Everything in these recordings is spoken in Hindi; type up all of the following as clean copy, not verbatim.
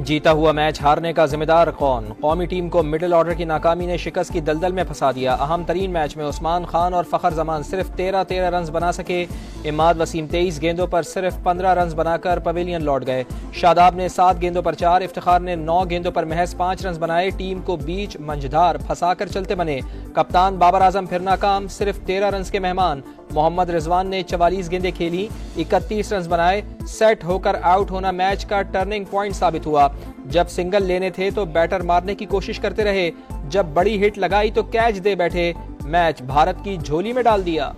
जीता हुआ मैच हारने का जिम्मेदार कौन? कौमी टीम को मिडिल ऑर्डर की नाकामी ने शिकस्त की दलदल में फंसा दिया। अहम तरीन मैच में उस्मान खान और फखर जमान सिर्फ 13 रन बना सके। इमाद वसीम 23 गेंदों पर सिर्फ 15 रन बनाकर पवेलियन लौट गए। शादाब ने 7 गेंदों पर 4, इफ्तिखार ने 9 गेंदों पर महज 5 रन बनाए। टीम को बीच मंझधार फंसाकर चलते बने। कप्तान बाबर आजम फिर नाकाम, सिर्फ 13 रन के मेहमान। मोहम्मद रिजवान ने 44 गेंदें खेली, 31 रन बनाए। सेट होकर आउट होना मैच का टर्निंग पॉइंट साबित हुआ। जब सिंगल लेने थे तो बैटर मारने की कोशिश करते रहे, जब बड़ी हिट लगाई तो कैच दे बैठे। मैच भारत की झोली में डाल दिया।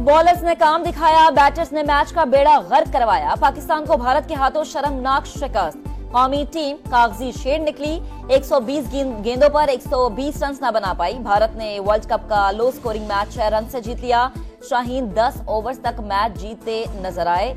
बॉलर्स ने काम दिखाया, बैटर्स ने मैच का बेड़ा गर्क करवाया। पाकिस्तान को भारत के हाथों शर्मनाक शिकस्त। कौमी टीम कागजी शेर निकली, 120 गेंदों पर 120 रन न बना पाई। भारत ने वर्ल्ड कप का लो स्कोरिंग मैच 6 रन से जीत लिया। शाहीन 10 ओवर्स तक मैच जीतते नजर आए,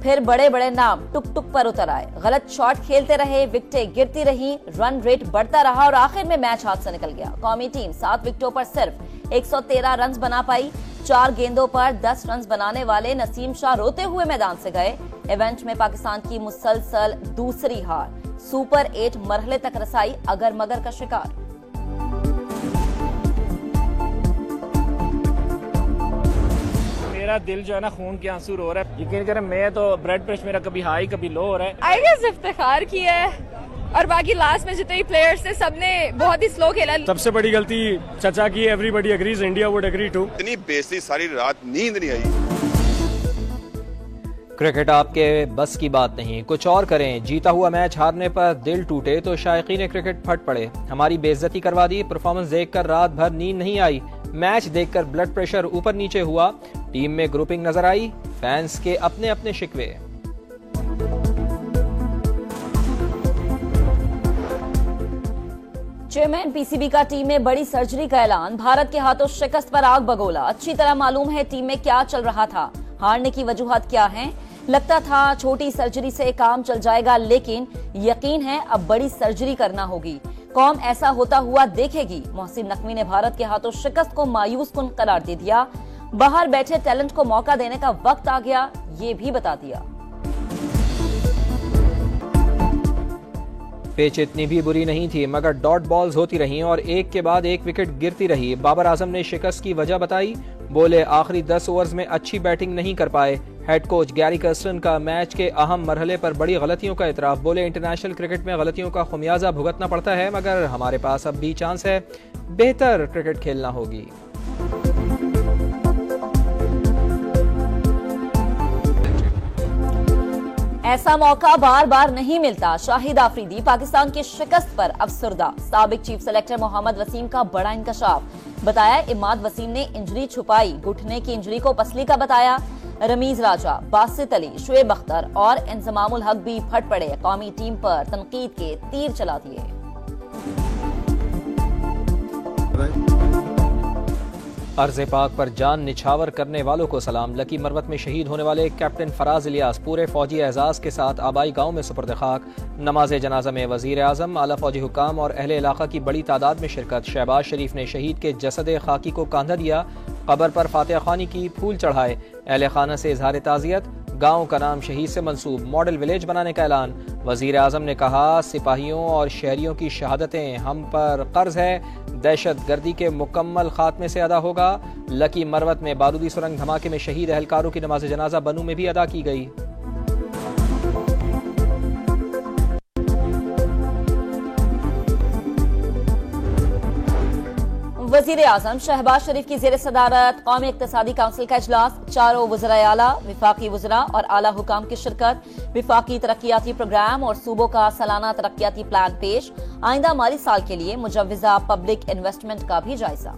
फिर बड़े बड़े नाम टुक टुक पर उतर आए। गलत शॉट खेलते रहे, विकेटें गिरती रही, रन रेट बढ़ता रहा और आखिर में मैच हाथ से निकल गया। कौमी टीम 7 विकेटों पर सिर्फ 113 रन बना पाई। 4 गेंदों पर 10 रन बनाने वाले नसीम शाह रोते हुए मैदान से गए। इवेंट में पाकिस्तान की मुसलसल दूसरी हार, सुपर 8 मरहले तक रसाई अगर मगर का शिकार। मेरा दिल जो है ना खून के आंसू रो रहा है। यकीन करें, मैं तो ब्लड प्रेशर मेरा कभी हाई कभी लो हो रहा है। आई गेस इफ्तिखार किया है और बाकी लास्ट में जितने प्लेयर्स थे सबने बहुत ही स्लो खेला। सबसे बड़ी गलती चचा की, everybody agrees, India would agree too. इतनी बेइज्जती, सारी रात नींद नहीं आई। क्रिकेट आपके बस की बात नहीं, कुछ और करें। जीता हुआ मैच हारने पर दिल टूटे तो शायकीन क्रिकेट फट पड़े। हमारी बेइज्जती करवा दी, परफॉर्मेंस देखकर रात भर नींद नहीं आई, मैच देखकर ब्लड प्रेशर ऊपर नीचे हुआ, टीम में ग्रुपिंग नजर आई, फैंस के अपने अपने शिकवे। चेयरमैन पीसीबी का टीम में बड़ी सर्जरी का ऐलान। भारत के हाथों शिकस्त पर आग बगोला। अच्छी तरह मालूम है टीम में क्या चल रहा था, हारने की वजूहत क्या हैं। लगता था छोटी सर्जरी से काम चल जाएगा, लेकिन यकीन है अब बड़ी सर्जरी करना होगी। कौम ऐसा होता हुआ देखेगी। मोहसिन नकवी ने भारत के हाथों शिकस्त को मायूस कुन करार दे दिया। बाहर बैठे टैलेंट को मौका देने का वक्त आ गया, ये भी बता दिया। पिच इतनी भी बुरी नहीं थी, मगर डॉट बॉल्स होती रहीं और एक के बाद एक विकेट गिरती रही। बाबर आजम ने शिकस्त की वजह बताई, बोले आखिरी 10 ओवर्स में अच्छी बैटिंग नहीं कर पाए। हेड कोच गैरी कर्स्टन का मैच के अहम मरहले पर बड़ी गलतियों का इतराफ। बोले इंटरनेशनल क्रिकेट में गलतियों का खुमियाजा भुगतना पड़ता है, मगर हमारे पास अब भी चांस है, बेहतर क्रिकेट खेलना होगी। ऐसा मौका बार बार नहीं मिलता। शाहिद आफरीदी पाकिस्तान की शिकस्त पर अफसरदा। साबिक चीफ सेलेक्टर मोहम्मद वसीम का बड़ा इंकशाफ। बताया इमाद वसीम ने इंजरी छुपाई, घुटने की इंजरी को पसली का बताया। रमीज राजा, बासित अली, शुएब अख्तर और इंजमामुल हक भी फट पड़े। कौमी टीम पर तनकीद के तीर चला दिए। अर्ज़ पाक पर जान निछावर करने वालों को सलाम। लकी मरवत में शहीद होने वाले कैप्टन फराज इलियास पूरे फौजी एजाज के साथ आबाई गांव में सुपुर्द खाक। नमाज जनाजा में वजीर आजम, आला फौजी हुकाम और अहले इलाका की बड़ी तादाद में शिरकत। शहबाज शरीफ ने शहीद के जसद खाकी को कांधा दिया, कब्र पर फातिहा खानी की, फूल चढ़ाए। अहले खाना से इजहार ताज़ियत। गाँव का नाम शहीद से मंसूब, मॉडल विलेज बनाने का ऐलान। वजीर आजम ने कहा, सिपाहियों और शहरियों की शहादतें हम पर कर्ज है, दहशत गर्दी के मुकम्मल खात्मे से अदा होगा। लकी मरवत में बारूदी सुरंग धमाके में शहीद अहलकारों की नमाज जनाजा बनू में भी अदा की गई। वजीर आजम शहबाज शरीफ की जेर सदारत कौमी इक्तिसादी काउंसिल का इजलास। चारों वज़राए आला, विफाकी वज़रा और आला हुकाम की शिरकत। विफाकी तरक्याती प्रोग्राम और सूबों का सालाना तरक्याती प्लान पेश। आइंदा माली साल के लिए मुजव्विज़ा पब्लिक इन्वेस्टमेंट का भी जायजा।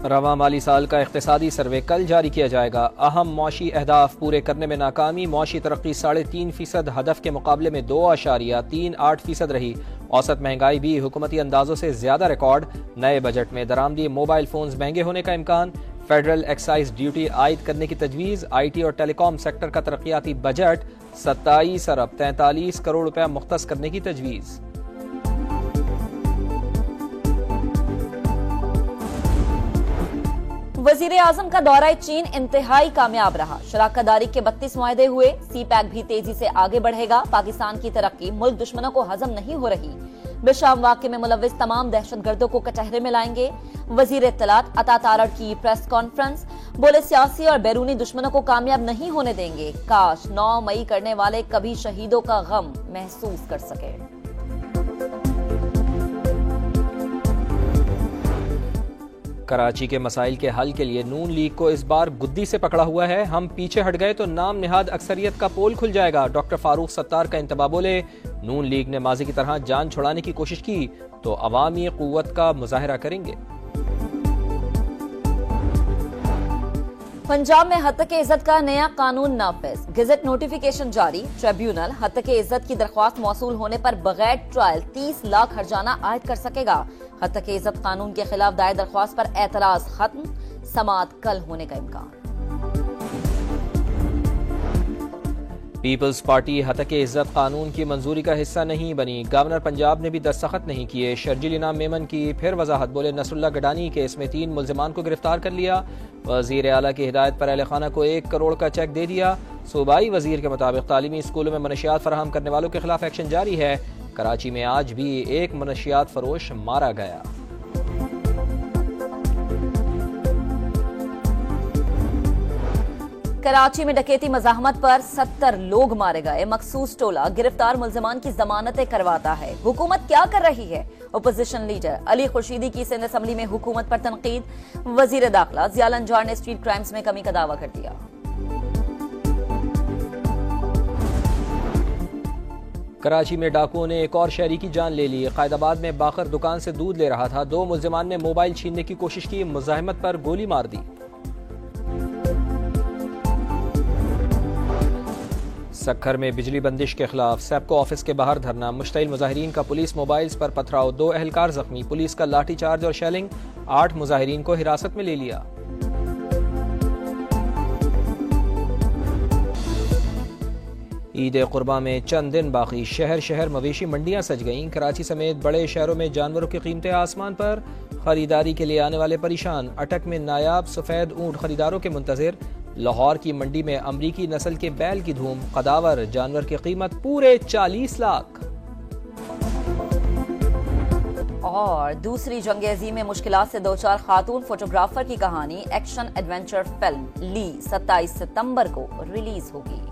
रवां माली साल का इख्तिसादी सर्वे कल जारी किया जाएगा। अहम मौशी अहदाफ पूरे करने में नाकामी। मौशी तरक्की 3.5% हदफ के मुकाबले में 2.38% रही। औसत महंगाई भी हुकूमती अंदाजों से ज्यादा रिकॉर्ड। नए बजट में दरामदी मोबाइल फोन्स महंगे होने का इम्कान। फेडरल एक्साइज ड्यूटी आयद करने की तजवीज़। IT और टेलीकॉम सेक्टर का तरक्याती बजट 27 अरब 43 करोड़ रुपया मुख्तस करने की तजवीज़। वजीर आजम का दौरा चीन इंतहाई कामयाब रहा। शराकतदारी के 32 मुआहदे हुए। सी पैक भी तेजी से आगे बढ़ेगा। पाकिस्तान की तरक्की मुल्क दुश्मनों को हजम नहीं हो रही। बिशाम वाक़े में मुलविस तमाम दहशतगर्दों को कचहरे में लाएंगे। वजीर इत्तलात अता तारड़ की प्रेस कॉन्फ्रेंस, बोले सियासी और बैरूनी दुश्मनों को कामयाब नहीं होने देंगे। काश 9 मई करने वाले कभी शहीदों का गम महसूस कर सके। कराची के मसाइल के हल के लिए नून लीग को इस बार गुद्दी से पकड़ा हुआ है। हम पीछे हट गए तो नाम निहाद अक्सरियत का पोल खुल जाएगा। डॉक्टर फारूक सत्तार का इंतबा। बोले नून लीग ने माजी की तरह जान छुड़ाने की कोशिश की तो अवामी कुव्वत का मुजाहिरा करेंगे। पंजाब में हत्तके इज्जत का नया कानून नाफिज। गेजेट नोटिफिकेशन जारी। ट्रिब्यूनल हत्तके इज्जत की दरख्वास्त मौसूल होने पर बगैर ट्रायल 30 लाख हर्जाना आयद कर सकेगा। हत्तके इज्जत कानून के खिलाफ दायर दरख्वास्त पर एतराज खत्म। समाअत कल होने का इम्कान। पीपल्स पार्टी हत्तके इज्जत कानून की मंजूरी का हिस्सा नहीं बनी। गवर्नर पंजाब ने भी दस्तखत नहीं किए। शर्जील इनाम मेमन की फिर वजाहत। बोले नसरुल्लाह गडानी केस में 3 मुल्जिमान को गिरफ्तार कर लिया। वजीर आला की हिदायत पर अहल खाना को 1 करोड़ का चेक दे दिया। सूबाई वजीर के मुताबिक तालीमी स्कूलों में मनशियात फराहम करने वालों के खिलाफ एक्शन जारी है। कराची में आज भी एक मनशियात फरोश मारा गया। कराची में डकैती मजाहमत पर 70 लोग मारे गए। मखसूस टोला गिरफ्तार मुल्जिमान की जमानतें करवाता है। हुकूमत क्या कर रही है? ओपोजिशन लीडर अली खुर्शीदी की सिंध असम्बली में हुकूमत पर तनकीद। वजीर दाखिला जिया लंजार ने स्ट्रीट क्राइम्स में कमी का दावा कर दिया। कराची में डाकुओं ने एक और शहरी की जान ले ली। कायदाबाद में बाकर दुकान से दूध ले रहा था। 2 मुल्जिमान ने मोबाइल छीनने की कोशिश की। मुजाहिमत पर गोली मार दी। सक्खर में बिजली बंदिश के खिलाफ सेप्को ऑफिस के बाहर धरना। मुश्तइल मुजाहिरीन का पुलिस मोबाइल्स पर पथराव। 2 एहलकार जख्मी। पुलिस का लाठीचार्ज और शेलिंग। 8 मुजाहिरीन को हिरासत में ले लिया। ईद कुर्बा में चंद दिन बाकी। शहर शहर मवेशी मंडियां सज गईं। कराची समेत बड़े शहरों में जानवरों की कीमतें आसमान पर। खरीदारी के लिए आने वाले परेशान। अटक में नायाब सफेद ऊंट खरीदारों के मुंतजिर। लाहौर की मंडी में अमरीकी नस्ल के बैल की धूम। कदावर जानवर की कीमत पूरे 40 लाख। और दूसरी जंग अज़ीम में मुश्किलात से 2-4 खातून फोटोग्राफर की कहानी। एक्शन एडवेंचर फिल्म ली 27 सितंबर को रिलीज होगी।